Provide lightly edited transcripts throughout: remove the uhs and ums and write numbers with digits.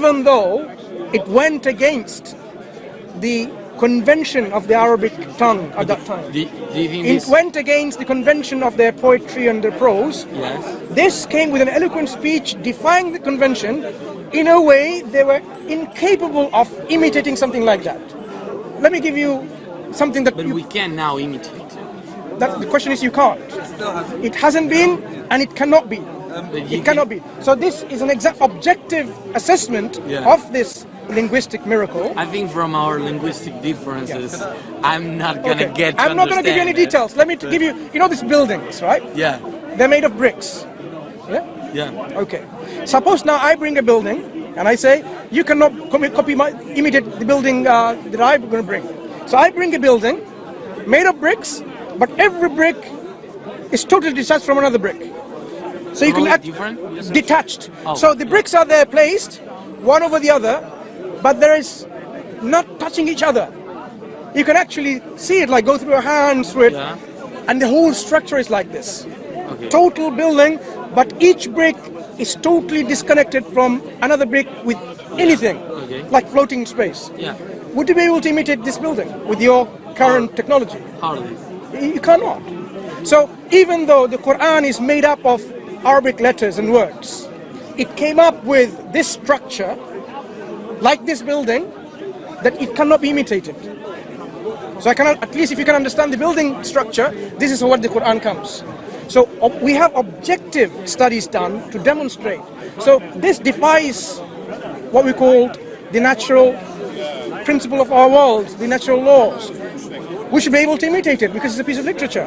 even though it went against the convention of the Arabic tongue at that time. Do you think It went against the convention of their poetry and their prose. Yes. This came with an eloquent speech defying the convention. In a way, they were incapable of imitating something like that. Let me give you something that But we can now imitate. the question is you can't. It hasn't been and it cannot be. It cannot be. So this is an exact objective assessment of this linguistic miracle. I think from our linguistic differences, I'm not gonna get. I'm not gonna give you any details. Let me give you. You know these buildings, right? Yeah. They're made of bricks. Yeah. Yeah. Okay. Suppose now I bring a building and I say you cannot imitate the building that I'm going to bring. So I bring a building made of bricks, but every brick is totally detached from another brick. So you can act detached. Oh. So the bricks are there placed, one over the other, but there is not touching each other. You can actually see it, like go through your hands through it, and the whole structure is like this. Okay. Total building, but each brick is totally disconnected from another brick with anything, like floating in space. Yeah. Would you be able to imitate this building with your current technology? Hardly. You cannot. So even though the Quran is made up of Arabic letters and words, it came up with this structure, like this building, that it cannot be imitated. So I cannot, at least if you can understand the building structure, this is what the Quran comes. So we have objective studies done to demonstrate. So this defies what we call the natural principle of our world, the natural laws. We should be able to imitate it because it's a piece of literature.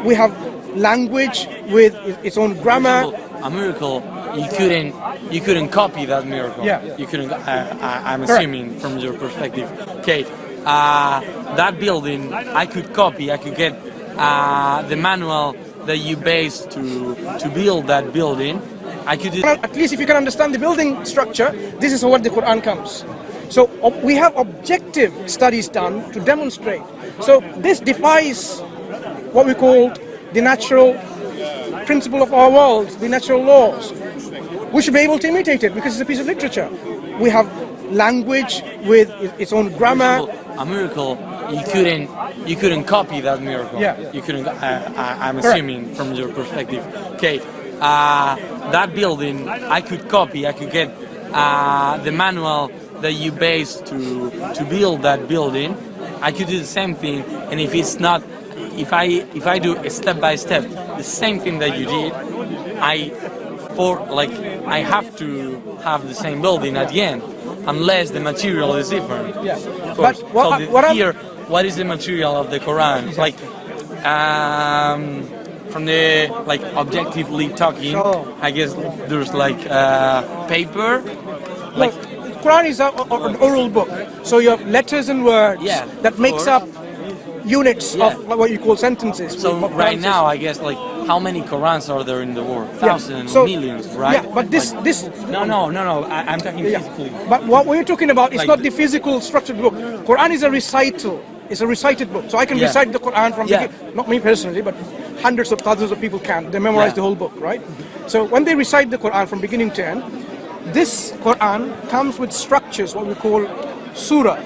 We have language with its own grammar. A miracle, you couldn't copy that miracle. Yeah. You couldn't. I'm assuming from your perspective, Kate. That building, I could copy. I could get the manual that you based to build that building. I could. At least if you can understand the building structure, this is what the Quran comes. So we have objective studies done to demonstrate. So this defies what we call the natural principle of our world, the natural laws. We should be able to imitate it because it's a piece of literature. We have language with its own grammar. A miracle, you couldn't copy that miracle. Yeah. You couldn't. I'm assuming from your perspective, Kate. That building, I could copy. I could get the manual that you based to build that building. I could do the same thing, and if it's not, if I do a step by step the same thing that you did, I have to have the same building at the end, unless the material is different. Yeah. Of course. But what is the material of the Quran? Exactly. Like, from the objectively talking, I guess there's paper, like. Quran is an oral book, so you have letters and words that makes up units of what you call sentences. So right now, I guess, how many Qurans are there in the world? Thousands, millions, right? Yeah, but this. No. I'm talking physically. But what we're talking about is not the physical structured book. Quran is a recital. It's a recited book, so I can recite the Quran from beginning. Not me personally, but hundreds of thousands of people can. They memorize the whole book, right? So when they recite the Quran from beginning to end, this Quran comes with structures, what we call surah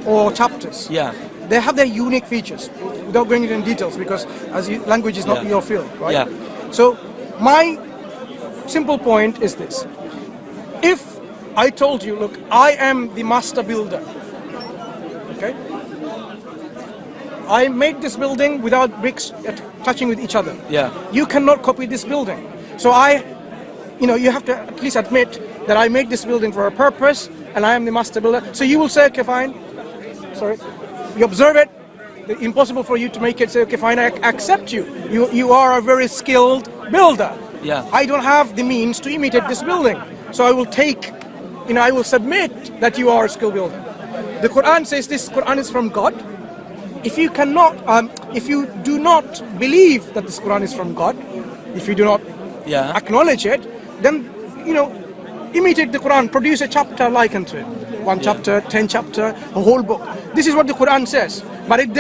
or chapters. Yeah. They have their unique features, without going into details, because language is not your field, right? Yeah. So my simple point is this. If I told you, look, I am the master builder, okay? I made this building without bricks touching with each other. Yeah. You cannot copy this building. So you have to at least admit that I made this building for a purpose and I am the master builder. So you will say, okay, fine. Sorry. You observe it. It's impossible for you to make it. Say, okay, fine, I accept you. You are a very skilled builder. Yeah. I don't have the means to imitate this building. So I will I will submit that you are a skilled builder. The Quran says this Quran is from God. If you do not believe that this Quran is from God, if you do not acknowledge it, then imitate the Quran, produce a chapter like unto it. One chapter, 10 chapter, a whole book. This is what the Quran says. But it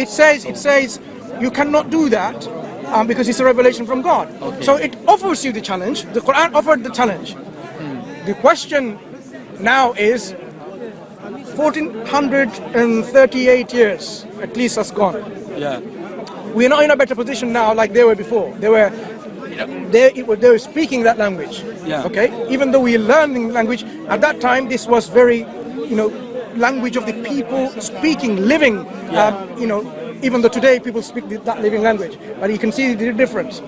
says you cannot do that because it's a revelation from God. Okay. So it offers you the challenge. The Quran offered the challenge. The question now is 1438 years at least has gone. Yeah. We're not in a better position now like they were before. They were speaking that language. Yeah. Okay. Even though we are learning language at that time, this was very, language of the people speaking, living. Even though today people speak that living language, but you can see the difference.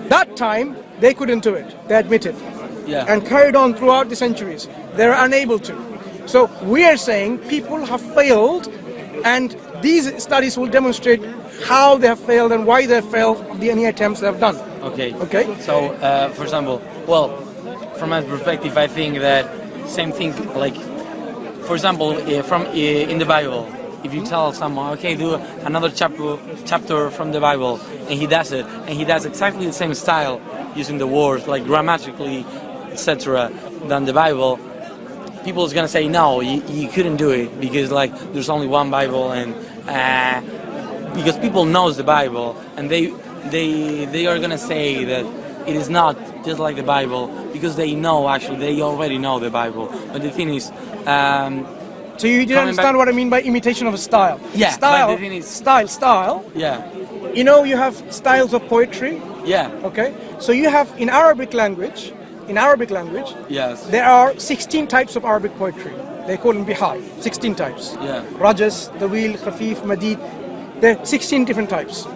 That time they couldn't do it. They admitted. Yeah. And carried on throughout the centuries. They're unable to. So we are saying people have failed, and these studies will demonstrate how they have failed and why they have failed of any attempts they have done. Okay. Okay. So, for example, from my perspective, I think that same thing. Like, for example, in the Bible, if you tell someone, okay, do another chapter from the Bible, and he does it, and he does exactly the same style, using the words like grammatically, etc., than the Bible, people is gonna say no, you couldn't do it because like there's only one Bible, and because people knows the Bible, and they are gonna say that it is not just like the Bible because they already know the Bible. But the thing is, so you didn't understand what I mean by imitation of a style. Yeah. Style. But the thing is, style. Yeah. You have styles of poetry. Yeah. Okay. So you have in Arabic language. Yes. There are 16 types of Arabic poetry. They call them bihar. 16 types. Yeah. Rajas, Tawil, Khafif, Madid. There are 16 different types.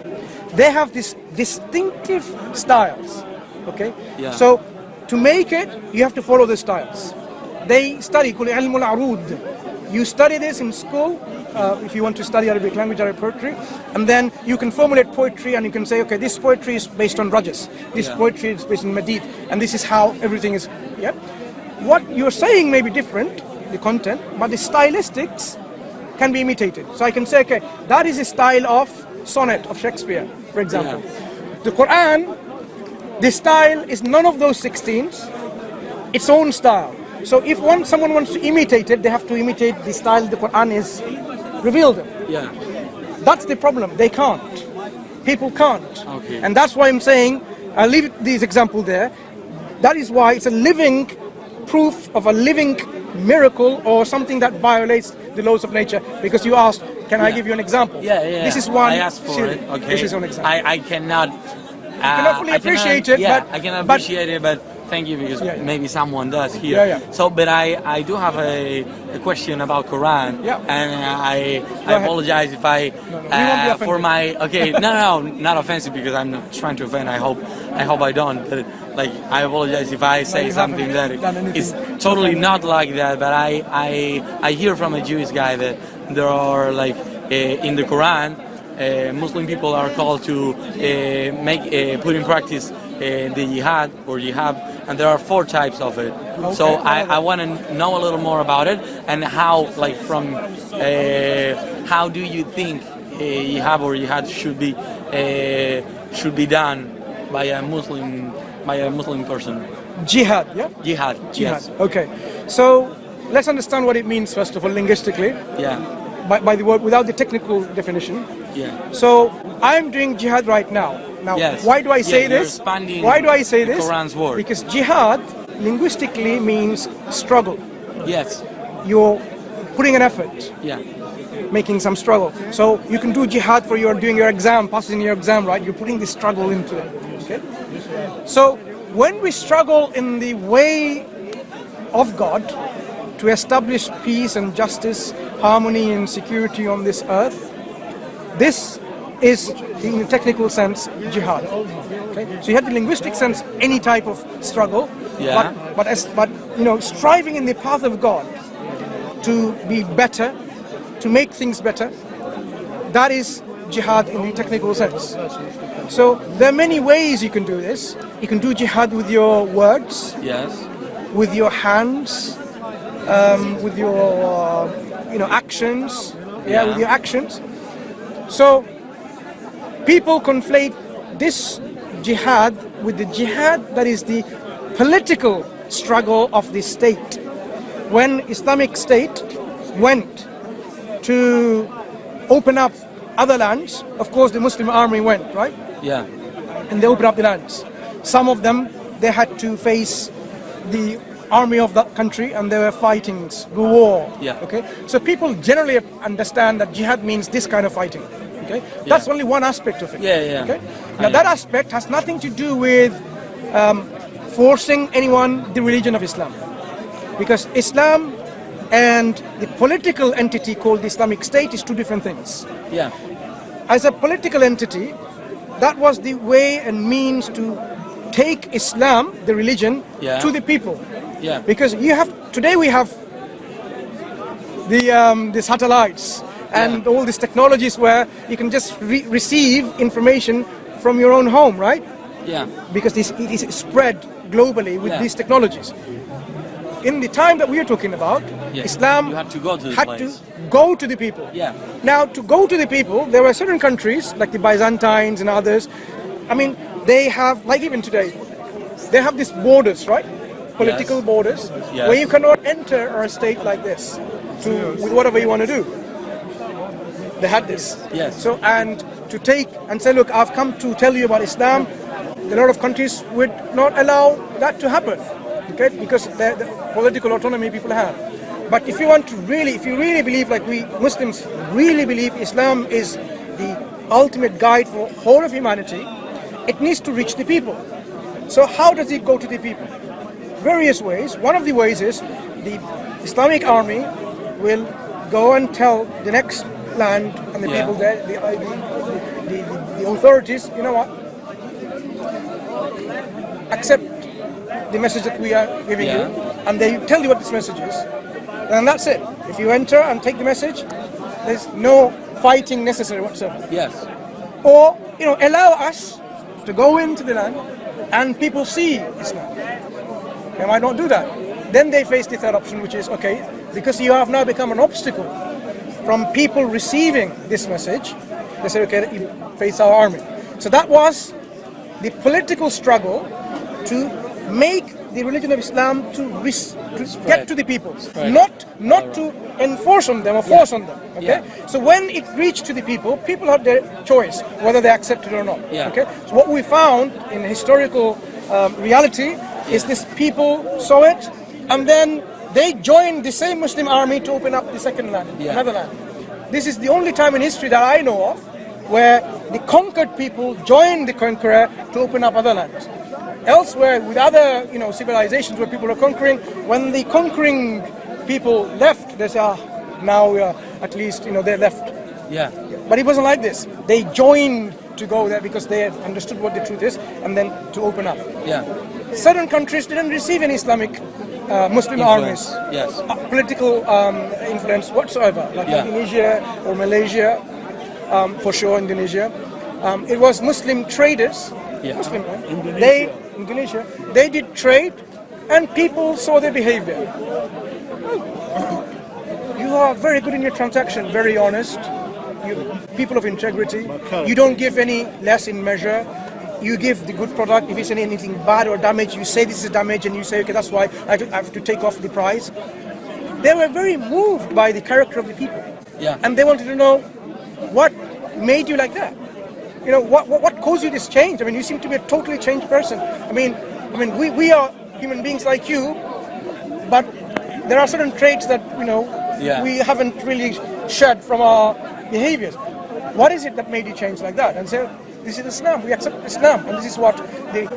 They have these distinctive styles. Okay. Yeah. So to make it, you have to follow the styles. They study called ilm al-arud. You study this in school. If you want to study Arabic language, Arabic poetry, and then you can formulate poetry, and you can say, okay, this poetry is based on Rajas, this poetry is based on Madid, and this is how everything is. Yeah. What you're saying may be different, the content, but the stylistics can be imitated. So I can say, okay, that is a style of sonnet of Shakespeare, for example. Yeah. The Quran, the style is none of those 16s, its own style. So if someone wants to imitate it, they have to imitate the style the Quran is revealed in. Yeah. That's the problem. They can't. People can't. Okay. And that's why I'm saying, I'll leave this example there. That is why it's a living proof of a living miracle or something that violates the laws of nature. Because you asked, can I give you an example? Yeah. This is one. I asked for it. Okay. This is one example. I cannot. You cannot fully appreciate it. Yeah, but, I cannot appreciate it, but thank you, because maybe someone does here. Yeah. So, but I do have a question about Quran. Yeah. And I apologize if I for my no, not offensive, because I'm not trying to offend. I hope I don't. But like, I apologize if I say something that is totally not like that. But I hear from a Jewish guy that there are like in the Quran, Muslim people are called to put in practice the jihad, and there are 4 types of it. Okay. So I want to know a little more about it, and how, like, from how do you think jihad should be done by a Muslim person? Jihad, yeah? Jihad. Yes. Okay. So let's understand what it means first of all linguistically. Yeah. By the word, without the technical definition. Yeah. So I'm doing jihad right now. Now, yes. Why do I say this? Why do I say this? Quran's word. Because jihad linguistically means struggle. Yes. You're putting an effort. Yeah. Making some struggle. So you can do jihad for doing your exam, passing your exam, right? You're putting the struggle into it. Okay. So when we struggle in the way of God to establish peace and justice, harmony and security on this earth, this is, in a technical sense, jihad. Okay? So you have the linguistic sense, any type of struggle, but striving in the path of God to be better, to make things better, that is jihad in the technical sense. So there are many ways you can do this. You can do jihad with your words, yes, with your hands, with your actions, with your actions. So people conflate this jihad with the jihad that is the political struggle of the state. When Islamic State went to open up other lands, of course the Muslim army went, right? Yeah. And they opened up the lands. Some of them, they had to face the army of that country and there were fightings, war. Yeah. Okay. So people generally understand that jihad means this kind of fighting. Okay. That's only one aspect of it. Yeah. Okay. Now that aspect has nothing to do with forcing anyone the religion of Islam, because Islam and the political entity called the Islamic State is two different things. Yeah. As a political entity, that was the way and means to take Islam, the religion, to the people. Yeah. Because today we have the satellites and all these technologies where you can just receive information from your own home, right? Yeah. Because it is spread globally with these technologies. In the time that we are talking about, Islam you had to go to the had place. to go to the people. Yeah. Now, to go to the people, there were certain countries, like the Byzantines and others, I mean, they have, like even today, they have these borders, right? Political borders, where you cannot enter a state like this with whatever you want to do. They had this. Yes. So, and to take and say, look, I've come to tell you about Islam, a lot of countries would not allow that to happen, okay? Because the political autonomy people have. But if you want to really, if you really believe, like we Muslims really believe Islam is the ultimate guide for whole of humanity, it needs to reach the people. So how does it go to the people? Various ways. One of the ways is the Islamic army will go and tell the next land and the people there, the authorities, you know what? Accept the message that we are giving you, and they tell you what this message is. And that's it. If you enter and take the message, there's no fighting necessary whatsoever. Yes. Or, allow us to go into the land and people see Islam. They might not do that. Then they face the third option, which is, okay, because you have now become an obstacle from people receiving this message, they say, okay, you face our army. So that was the political struggle to make the religion of Islam to get to the people, not to enforce on them or force on them. Okay, so when it reached to the people, people had their choice whether they accepted it or not. Okay, so what we found in historical reality is this people saw it, and then they joined the same Muslim army to open up the second land, another land. This is the only time in history that I know of where the conquered people joined the conqueror to open up other lands. Elsewhere, with other civilizations where people are conquering, when the conquering people left, they say, now we are at least they're left. Yeah. But it wasn't like this. They joined to go there because they have understood what the truth is, and then to open up. Yeah. Certain countries didn't receive any Islamic Muslim armies, political influence whatsoever, like Indonesia or Malaysia, for sure Indonesia. It was Muslim traders, Muslim, Indonesia, they did trade and people saw their behavior. You are very good in your transaction, very honest, people of integrity, you don't give any less in measure. You give the good product. If it's anything bad or damage, you say this is damage, and you say, okay, that's why I have to take off the price. They were very moved by the character of the people, and they wanted to know what made you like that. What caused you this change? I mean, you seem to be a totally changed person. I mean, we are human beings like you, but there are certain traits that we haven't really shed from our behaviors. What is it that made you change like that? And say, this is Islam, we accept Islam, and this is what the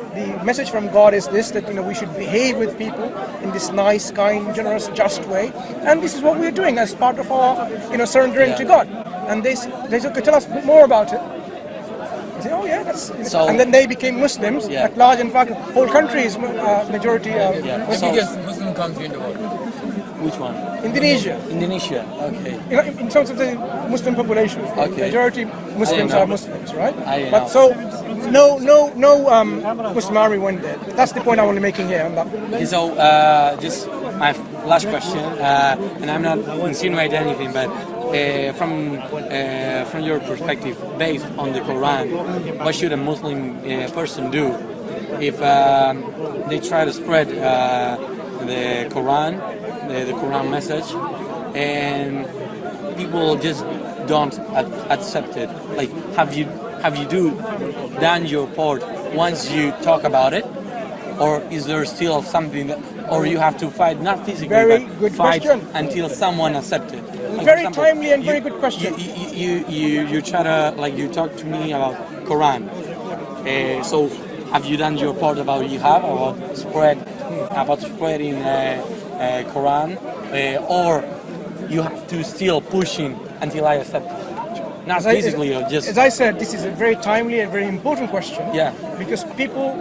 message from God is, this, that we should behave with people in this nice, kind, generous, just way, and this is what we're doing as part of our surrendering to God. And they say, okay, tell us a bit more about it. I say, oh yeah, that's so, and then they became Muslims at large. In fact, whole country is majority What's the biggest Muslim country in the world? Which one? Indonesia. Indonesia, okay. In terms of the Muslim population, majority Muslims are Muslims, right? But so no Muslim army went there. That's the point I'm only making here. Okay, so just my last question, and I'm not insinuating anything, but from your perspective, based on the Quran, what should a Muslim person do if they try to spread the Quran? The Quran message, and people just don't accept it. Like, have you done your part once you talk about it, or is there still something that, or you have to fight not physically, Very but good fight question. until someone accepts it? Like, Very for example, timely and very good question. You try to, like, you talk to me about Quran. So have you done your part about spreading Quran, or you have to still pushing until I accept it? Not physically, or just... As I said, this is a very timely and very important question. Yeah. Because people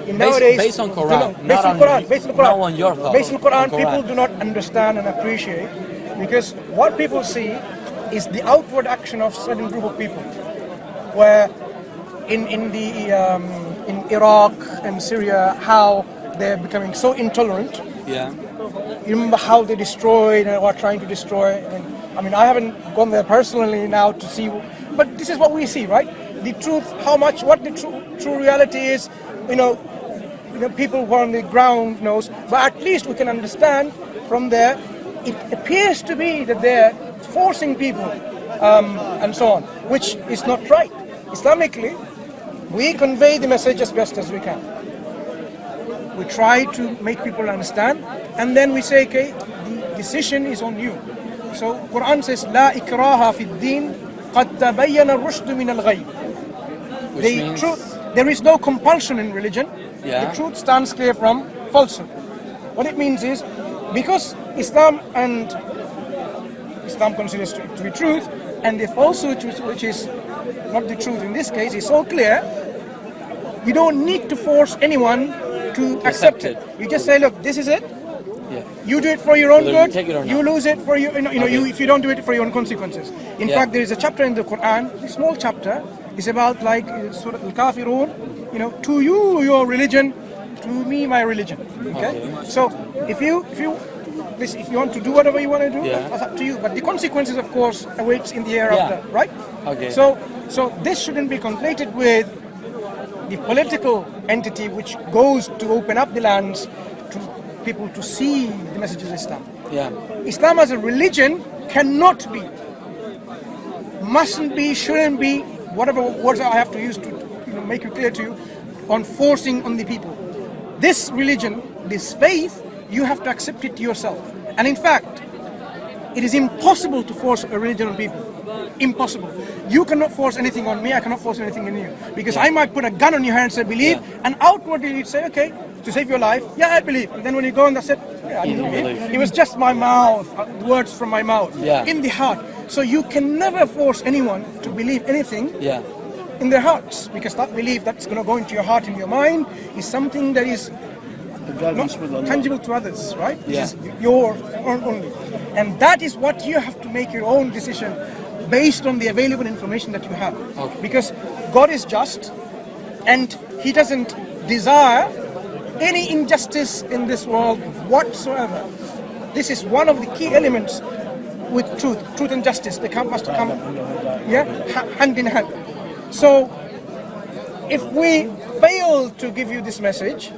nowadays... Based on Quran, based on Quran. Not on your thoughts. Based on Quran, people do not understand and appreciate, because what people see is the outward action of certain group of people, where in Iraq and Syria, how they're becoming so intolerant. Yeah. You remember how they destroyed and are trying to destroy. I mean, I haven't gone there personally now to see, but this is what we see, right? The truth, what the true reality is, people who are on the ground knows, but at least we can understand from there. It appears to be that they're forcing people and so on, which is not right. Islamically, we convey the message as best as we can. We try to make people understand, and then we say, okay, the decision is on you. So Quran says, "La ikraha fi ad-din, qad tabayyana ar-rushd min al-ghayy." The truth, there is no compulsion in religion. Yeah. The truth stands clear from falsehood. What it means is, because Islam considers it to be truth, and the falsehood, which is not the truth in this case, is so clear, you don't need to force anyone to accept it. You just say, look, this is it. Yeah. You do it for your own good. You lose it for you. If you don't do it for your own consequences. In fact, there is a chapter in the Quran, a small chapter, is about like Surah Al-Kafirun. To you your religion, to me my religion. Okay. So if you want to do whatever you want to do, that's up to you. But the consequences, of course, awaits in the hereafter, right? Okay. So this shouldn't be conflated with the political entity which goes to open up the lands to people to see the messages of Islam. Yeah. Islam as a religion cannot be, mustn't be, shouldn't be, whatever words I have to use to make it clear to you, on forcing on the people. This religion, this faith, you have to accept it yourself. And in fact, it is impossible to force a religion on people. Impossible. You cannot force anything on me, I cannot force anything on you. Because I might put a gun on your hand and say, believe, and outwardly you'd say, okay, to save your life, yeah, I believe. And then when you go and I said, yeah, I didn't believe. It was just my mouth, words from my mouth, in the heart. So you can never force anyone to believe anything in their hearts, because that belief that's going to go into your heart and your mind is something that is not tangible to others, right? This is your own only. And that is what you have to make your own decision based on the available information that you have. Okay. Because God is just, and He doesn't desire any injustice in this world whatsoever. This is one of the key elements with truth and justice. They must come hand in hand. So if we fail to give you this message,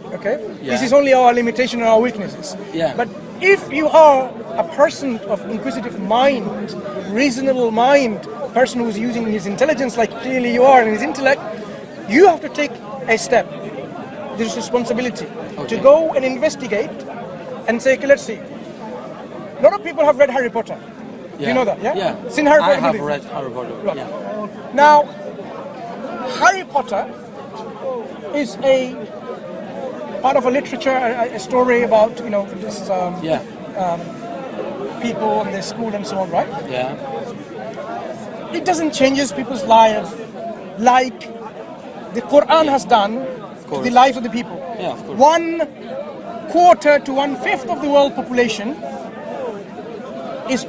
this is only our limitation and our weaknesses. But if you are a person of inquisitive mind, reasonable mind, person who's using his intelligence like clearly you are, and his intellect, you have to take a step. There's responsibility to go and investigate and say, okay, let's see. A lot of people have read Harry Potter. You know that, yeah? Yeah. Seen Harry Potter? I have read Harry Potter. Right. Yeah. Now, Harry Potter is a part of a literature, a story about this people and their school and so on, right? Yeah. It doesn't change people's lives like the Quran has done to the lives of the people. Yeah, of course. 1/4 to 1/5 of the world population is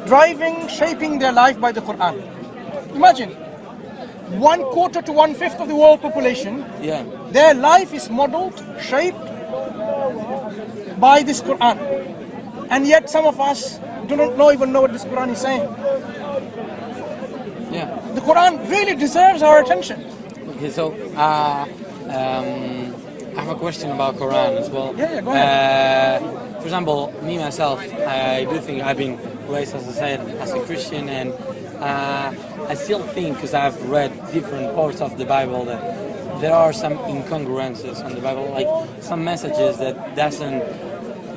shaping their life by the Quran. Imagine. 1/4 to 1/5 of the world population, their life is modeled, shaped by this Quran. And yet some of us do not even know what this Quran is saying. Yeah. The Quran really deserves our attention. Okay, so I have a question about Quran as well. Yeah, go ahead. For example, me myself, I do think I've been raised, as I said, as a Christian, and I still think, because I've read different parts of the Bible, that there are some incongruences in the Bible, like some messages that doesn't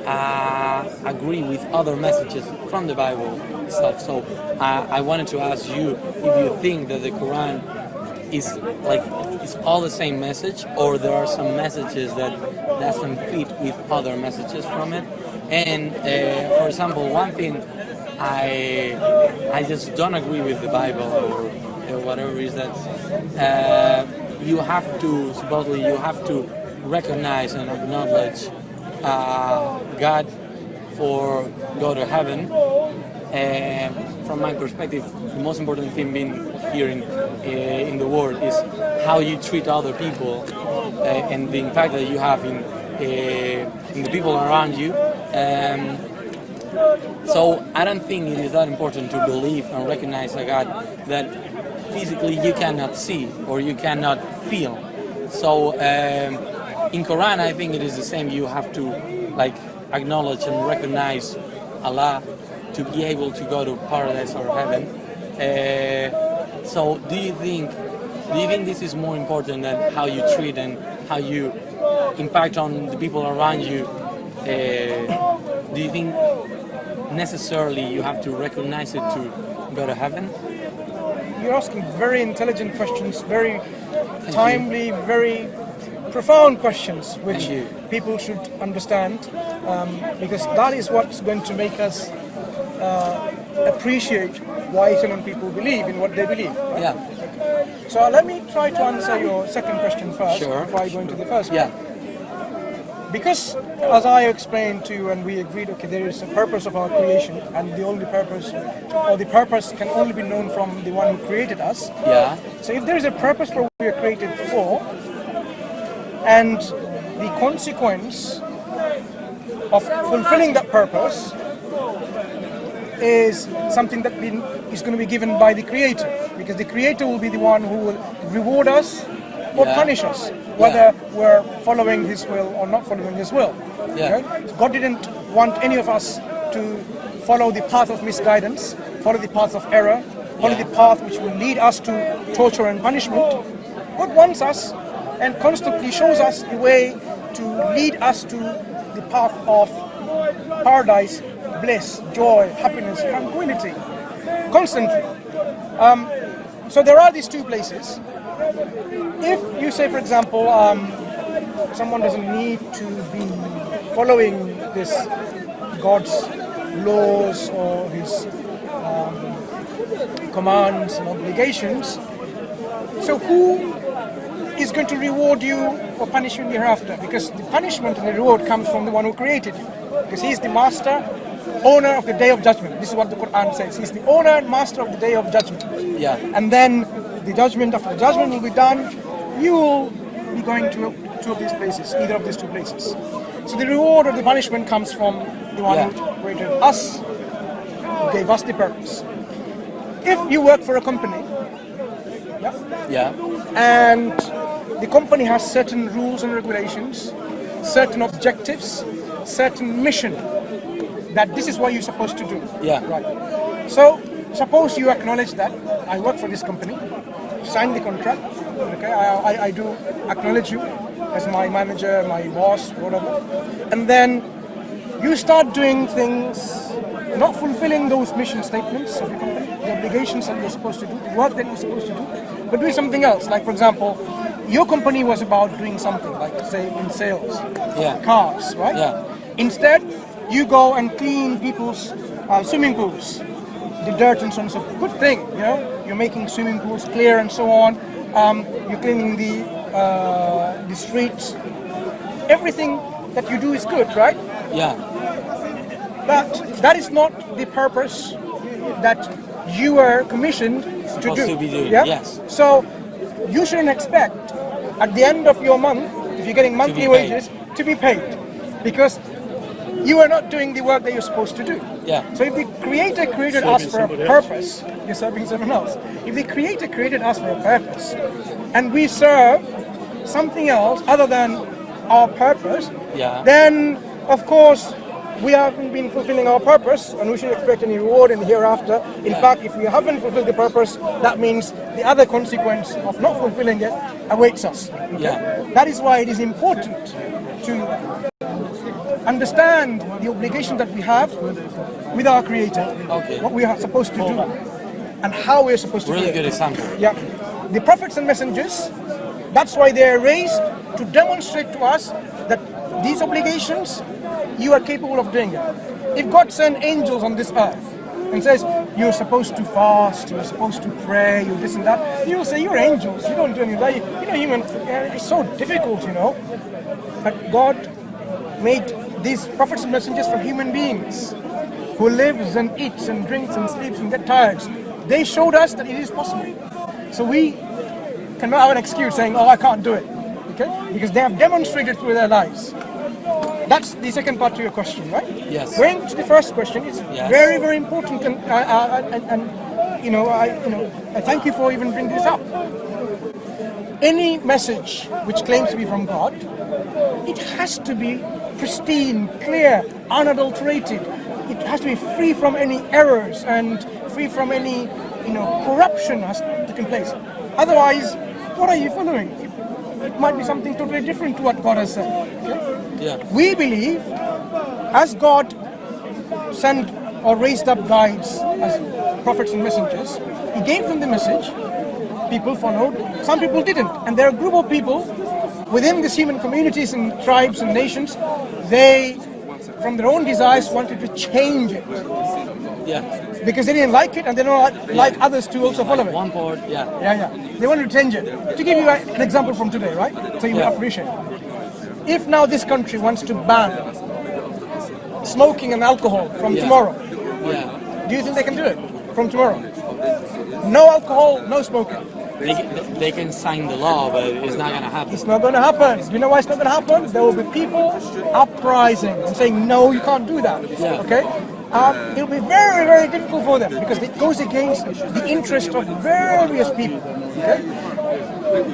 agree with other messages from the Bible itself. So I wanted to ask you if you think that the Quran is all the same message, or there are some messages that doesn't fit with other messages from it. And for example, one thing I just don't agree with the Bible or whatever is that you have to recognize and acknowledge God for go to heaven. From my perspective, the most important thing being here in the world is how you treat other people and the impact that you have in the people around you. So I don't think it is that important to believe and recognize a God that physically you cannot see or you cannot feel. So in Quran, I think it is the same. You have to acknowledge and recognize Allah to be able to go to paradise or heaven. So do you think this is more important than how you treat and how you impact on the people around you? Do you think necessarily you have to recognize it to go to heaven? You're asking very intelligent questions, very timely, very profound questions, which people should understand, because that is what's going to make us appreciate why certain people believe in what they believe. Right? Yeah. So let me try to answer your second question first, Sure. before I go into the first one. Yeah. Because, as I explained to you and we agreed, okay, there is a purpose of our creation, and the only purpose, or the purpose can only be known from the one who created us. Yeah. So if there is a purpose for what we are created for, and the consequence of fulfilling that purpose is something that is going to be given by the Creator, because the Creator will be the one who will reward us or punish us, whether we're following His will or not following His will. Yeah. Okay? So God didn't want any of us to follow the path of misguidance, follow the path of error, follow the path which will lead us to torture and punishment. God wants us and constantly shows us the way to lead us to the path of paradise, bliss, joy, happiness, tranquility, constantly. So there are these two places. If you say, for example, someone doesn't need to be following this God's laws or His commands and obligations, so who is going to reward you or punish you in the hereafter? Because the punishment and the reward comes from the one who created you, because He is the master, owner of the day of judgment. This is what the Quran says. He is the owner and master of the day of judgment. Yeah. And then the judgment, after the judgment will be done, you will be going to two of these places, either of these two places. So the reward or the punishment comes from the one who created us, who gave us the purpose. If you work for a company, and the company has certain rules and regulations, certain objectives, certain mission, that this is what you're supposed to do. Yeah. Right. So suppose you acknowledge that I work for this company, sign the contract. Okay, I do acknowledge you as my manager, my boss, whatever, and then you start doing things, not fulfilling those mission statements of your company, the obligations that you're supposed to do, the work that you're supposed to do, but doing something else. Like, for example, your company was about doing something, like say in sales, cars, right? Yeah. Instead, you go and clean people's swimming pools, the dirt and so on. So good thing, you know, you're making swimming pools clear and so on. You're cleaning the streets. Everything that you do is good, right? Yeah. But that is not the purpose that you are commissioned to do. To be doing, yeah? yes. So you shouldn't expect at the end of your month, if you're getting monthly wages, to be paid, because you are not doing the work that you're supposed to do. Yeah. So if the Creator created us for a purpose, you're serving someone else. If the Creator created us for a purpose, and we serve something else other than our purpose, then of course we haven't been fulfilling our purpose, and we shouldn't expect any reward in the hereafter. In fact, if we haven't fulfilled the purpose, that means the other consequence of not fulfilling it awaits us. Okay? Yeah. That is why it is important to understand the obligation that we have with our Creator, Okay. what we are supposed to do, and how we are supposed to do Really it. good example. Yeah. The prophets and messengers, that's why they are raised to demonstrate to us that these obligations, you are capable of doing it. If God sent angels on this earth and says, you're supposed to fast, you're supposed to pray, you this and that, you will say, you're angels, you don't do any of that. You know, human, it's so difficult, you know. But God made these prophets and messengers from human beings who lives and eats and drinks and sleeps and get tired. They showed us that it is possible. So we cannot have an excuse saying, oh, I can't do it. Okay? Because they have demonstrated through their lives. That's the second part to your question, right? Yes. Going to the first question is Yes. very, very important, and I thank you for even bringing this up. Any message which claims to be from God, it has to be pristine, clear, unadulterated. It has to be free from any errors and free from any, corruption has taken place. Otherwise, what are you following? It might be something totally different to what God has said. Okay? Yeah. We believe, as God sent or raised up guides as prophets and messengers, He gave them the message. People followed. Some people didn't, and there are a group of people within these human communities and tribes and nations. They, from their own desires, wanted to change it Yeah. because they didn't like it, and they don't like others to also follow it. One board. Yeah. Yeah. They wanted to change it. To give you an example from today, right? So you will appreciate it. If now this country wants to ban smoking and alcohol from tomorrow, Yeah. do you think they can do it from tomorrow? No alcohol, no smoking. They can sign the law, but it's not gonna happen. It's not going to happen. You know why it's not going to happen? There will be people uprising and saying, no, you can't do that. Yeah. Okay? It'll be very, very difficult for them because it goes against the interest of various people. Okay?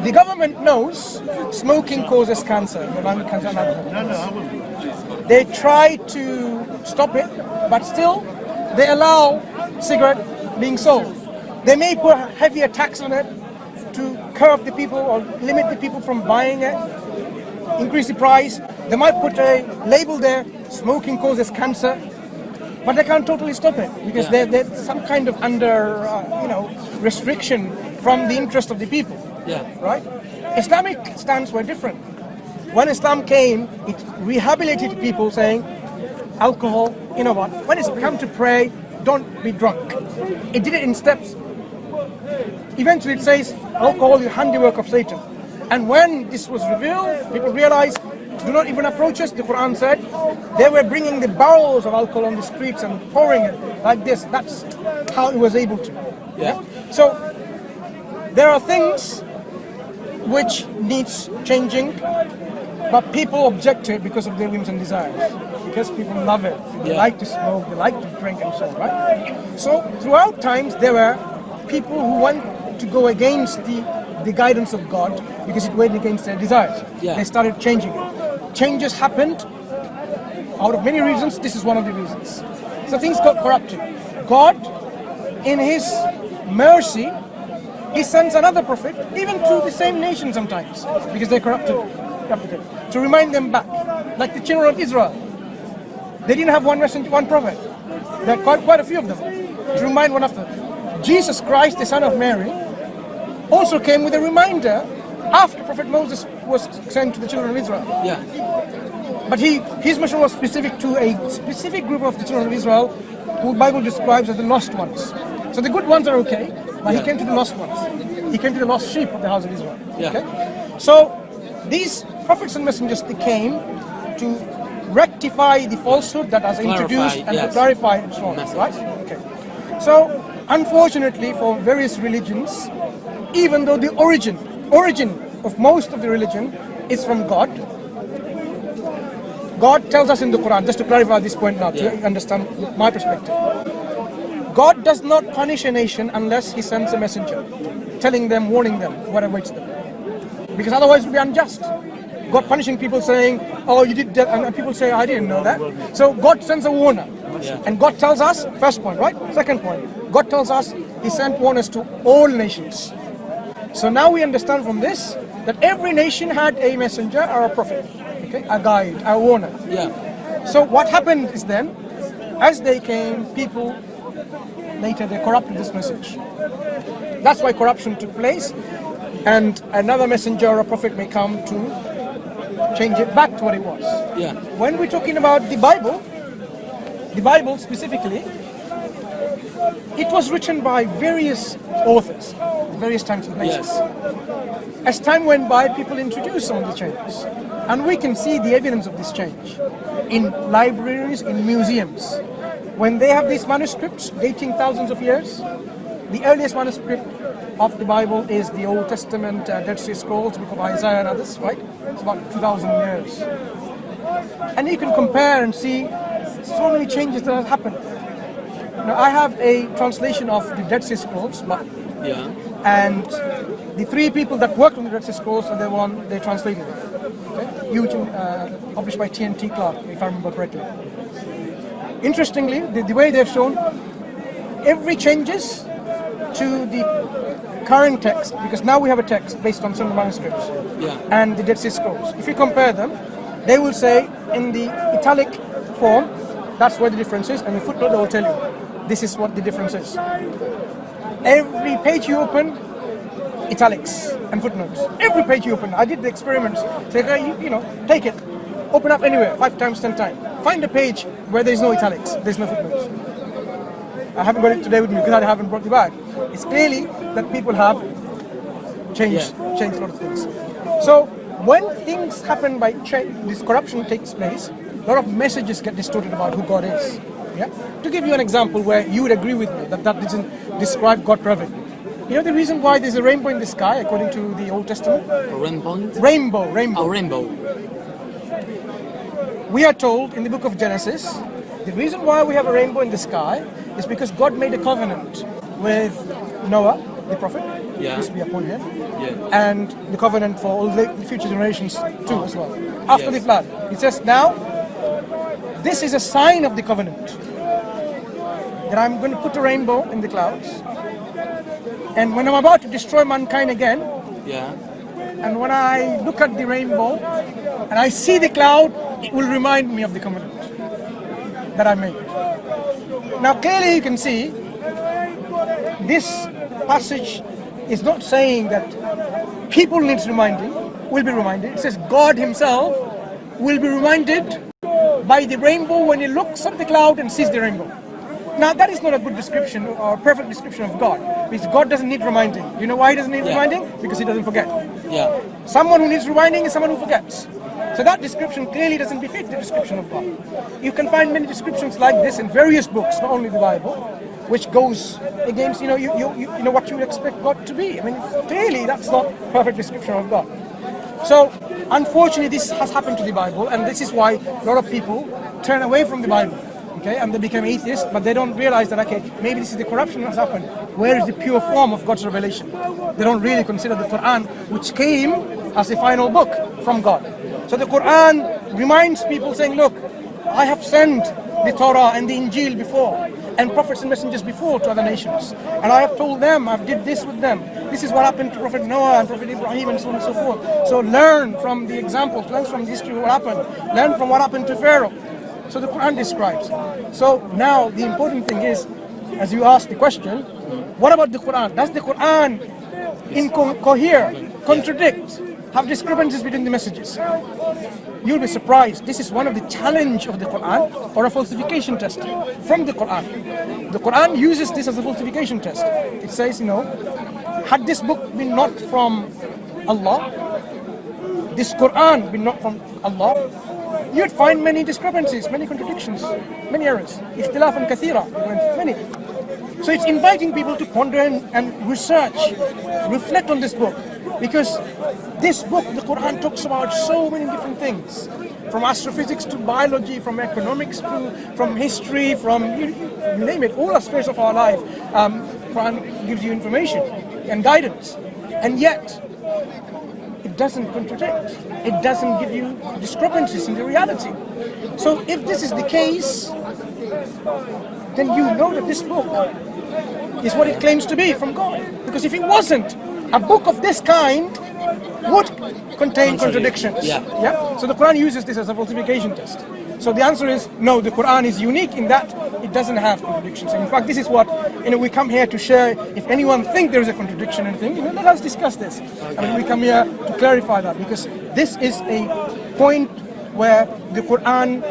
The government knows smoking causes cancer, lung cancer and alcohol. They try to stop it, but still they allow cigarette being sold. They may put a heavier tax on it to curb the people or limit the people from buying it, increase the price. They might put a label there, smoking causes cancer, but they can't totally stop it because they're some kind of under, restriction from the interest of the people. Yeah. Right? Islamic stance were different. When Islam came, it rehabilitated people saying, alcohol, you know what, when it's come to pray, don't be drunk. It did it in steps. Eventually it says, alcohol is the handiwork of Satan. And when this was revealed, people realized, do not even approach us, the Quran said. They were bringing the barrels of alcohol on the streets and pouring it like this. That's how it was able to. Yeah. So, there are things which needs changing, but people object to it because of their whims and desires. Because people love it. They like to smoke, they like to drink and so on, right? So, throughout times, there were people who want to go against the guidance of God because it went against their desires. Yeah. They started changing it. Changes happened out of many reasons. This is one of the reasons. So things got corrupted. God, in His mercy, He sends another prophet, even to the same nation sometimes, because they corrupted it, to remind them back. Like the children of Israel. They didn't have one messenger, one prophet. There are quite a few of them, to remind one another. Jesus Christ, the son of Mary, also came with a reminder after Prophet Moses was sent to the children of Israel. Yeah. But his mission was specific to a specific group of the children of Israel who the Bible describes as the lost ones. So the good ones are okay, but He came to the lost ones. He came to the lost sheep of the house of Israel. Yeah. Okay? So these prophets and messengers, they came to rectify the falsehood that was introduced and to clarify and so on. Right? Okay. So unfortunately for various religions, even though the origin of most of the religion is from God, God tells us in the Quran, just to clarify this point now, to understand my perspective. God does not punish a nation unless He sends a messenger, telling them, warning them what awaits them. Because otherwise it would be unjust. God punishing people saying, oh, you did that, and people say, I didn't know that. So God sends a warner. And God tells us, first point, right? Second point, God tells us He sent warners to all nations. So now we understand from this that every nation had a messenger or a prophet, okay, a guide, a warner. Yeah. So what happened is then, as they came, people later they corrupted this message. That's why corruption took place, and another messenger or prophet may come to change it back to what it was. Yeah. When we're talking about the Bible specifically, it was written by various authors, various times and places. Yes. As time went by, people introduced some of the changes. And we can see the evidence of this change in libraries, in museums. When they have these manuscripts dating thousands of years, the earliest manuscript of the Bible is the Old Testament, Dead Sea Scrolls, Book of Isaiah and others, right? It's about 2,000 years. And you can compare and see so many changes that have happened. Now, I have a translation of the Dead Sea Scrolls, Yeah. and the three people that worked on the Dead Sea Scrolls are the one they translated it. Okay? Huge, published by TNT Clark, if I remember correctly. Interestingly, the way they've shown, every changes to the current text, because now we have a text based on some manuscripts, Yeah. and the Dead Sea Scrolls. If you compare them, they will say in the italic form, that's where the difference is, and the footnote they will tell you, this is what the difference is. Every page you open, italics and footnotes. Every page you open. I did the experiments. Say, take it. Open up anywhere, 5 times, 10 times. Find a page where there's no italics, there's no footnotes. I haven't got it today with me because I haven't brought the bag. It's clearly that people have changed a lot of things. So when things happen by this corruption takes place, a lot of messages get distorted about who God is. Yeah? To give you an example where you would agree with me that doesn't describe God perfectly. You know the reason why there's a rainbow in the sky according to the Old Testament? A rainbow? Rainbow. A rainbow. We are told in the book of Genesis, the reason why we have a rainbow in the sky is because God made a covenant with Noah, the prophet, peace be upon him, and the covenant for all the future generations too as well. After the flood, he says, now, this is a sign of the covenant, that I'm going to put a rainbow in the clouds, and when I'm about to destroy mankind again, and when I look at the rainbow, and I see the cloud, it will remind me of the covenant that I made. Now clearly you can see, this passage is not saying that people need reminding, will be reminded. It says God himself will be reminded by the rainbow when he looks at the cloud and sees the rainbow. Now that is not a good description or perfect description of God, because God doesn't need reminding. You know why he doesn't need reminding? Because he doesn't forget. Someone who needs reminding is someone who forgets. So that description clearly doesn't befit the description of God. You can find many descriptions like this in various books, not only the Bible, which goes against what you would expect God to be. I mean, clearly that's not a perfect description of God. So unfortunately this has happened to the Bible, and this is why a lot of people turn away from the Bible. Okay, and they become atheists, but they don't realize that, okay, maybe this is the corruption that's happened. Where is the pure form of God's revelation? They don't really consider the Quran, which came as the final book from God. So the Quran reminds people saying, look, I have sent the Torah and the Injil before, and prophets and messengers before to other nations. And I have told them, I've did this with them. This is what happened to Prophet Noah and Prophet Ibrahim and so on and so forth. So learn from the examples, learn from the history of what happened, learn from what happened to Pharaoh. So the Quran describes. So now the important thing is, as you ask the question, what about the Quran? Does the Quran incohere, contradict, have discrepancies between the messages? You'll be surprised. This is one of the challenge of the Quran, or a falsification test from the Quran. The Quran uses this as a falsification test. It says, had this book been not from Allah, this Quran been not from Allah, you'd find many discrepancies, many contradictions, many errors. Ikhtilafan kathira, many. So it's inviting people to ponder and research, reflect on this book. Because this book, the Quran, talks about so many different things. From astrophysics to biology, from economics to from history, from you name it, all aspects of our life. Quran gives you information and guidance. And yet, it doesn't contradict. It doesn't give you discrepancies in the reality. So if this is the case, then you know that this book is what it claims to be from God. Because if it wasn't, a book of this kind would contain contradictions. So the Quran uses this as a falsification test. So the answer is no, the Quran is unique in that it doesn't have contradictions. And in fact, this is what we come here to share. If anyone thinks there is a contradiction or anything, let us discuss this. I mean, we come here to clarify that, because this is a point where the Quran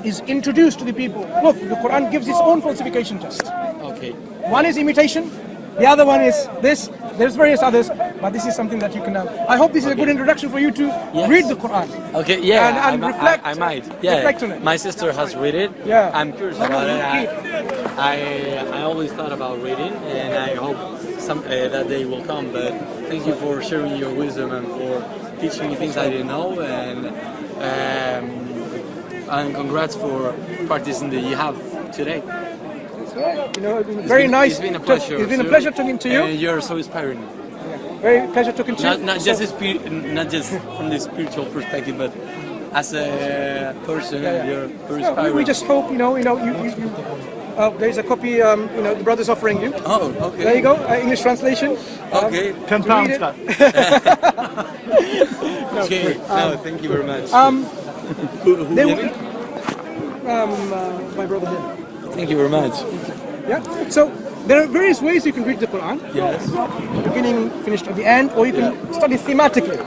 is introduced to the people. Look, the Quran gives its own falsification test. Okay. One is imitation, the other one is this. There's various others, but this is something that you can have. I hope this is a good introduction for you to read the Quran. Okay, yeah, and reflect. I might. Yeah, reflect on it. My sister has read it. Yeah. I'm curious about it. I always thought about reading, and I hope that day will come. But thank you for sharing your wisdom and for teaching me things I didn't know, and congrats for practicing the jihad today. You know, very nice. It's been a pleasure. It's been a pleasure talking to you. And you're so inspiring. Very pleasure talking to you. Not just from the spiritual perspective, but as a person, you're very inspiring. We just hope, you there's a copy, the brother's offering you. Oh, okay. There you go, English translation. Okay. £10. Okay. No, thank you very much. Who my brother here. Thank you very much. Yeah. So there are various ways you can read the Quran. Yes. Beginning, finished at the end, or you can study thematically.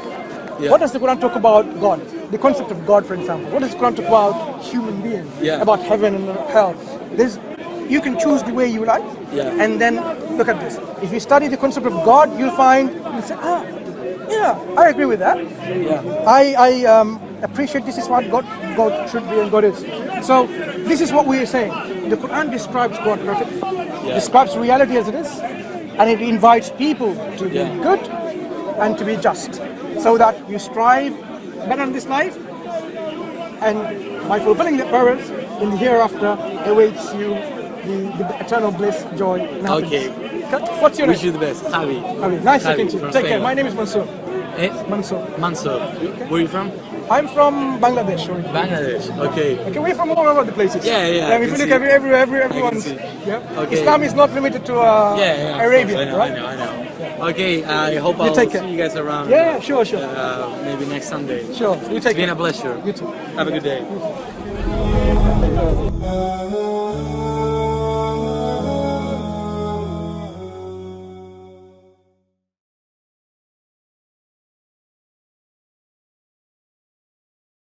Yeah. What does the Quran talk about God? The concept of God, for example. What does the Quran talk about human beings? Yeah. About heaven and hell? You can choose the way you like. Yeah. And then look at this. If you study the concept of God, you'll say, yeah, I agree with that. Yeah. I appreciate this is what God should be and God is. So this is what we are saying. The Quran describes God perfectly, describes reality as it is, and it invites people to be good and to be just, so that you strive better in this life, and by fulfilling the purpose in the hereafter awaits you the eternal bliss, joy, and happiness. Okay. What's your name? Wish you the best. Javi. Nice Javi talking to you. from Take care. Spain. My name is Mansoor. Mansoor. Where are you from? I'm from Bangladesh. Bangladesh. Okay. Okay, we're from all over the places. Yeah. If you look everyone's. Yeah. Okay. Islam is not limited to Arabia, I know. Okay, I hope I'll take see care. you guys around. Yeah, sure. Maybe next Sunday. Sure. You take It's been care. a pleasure. You too. Have a good day.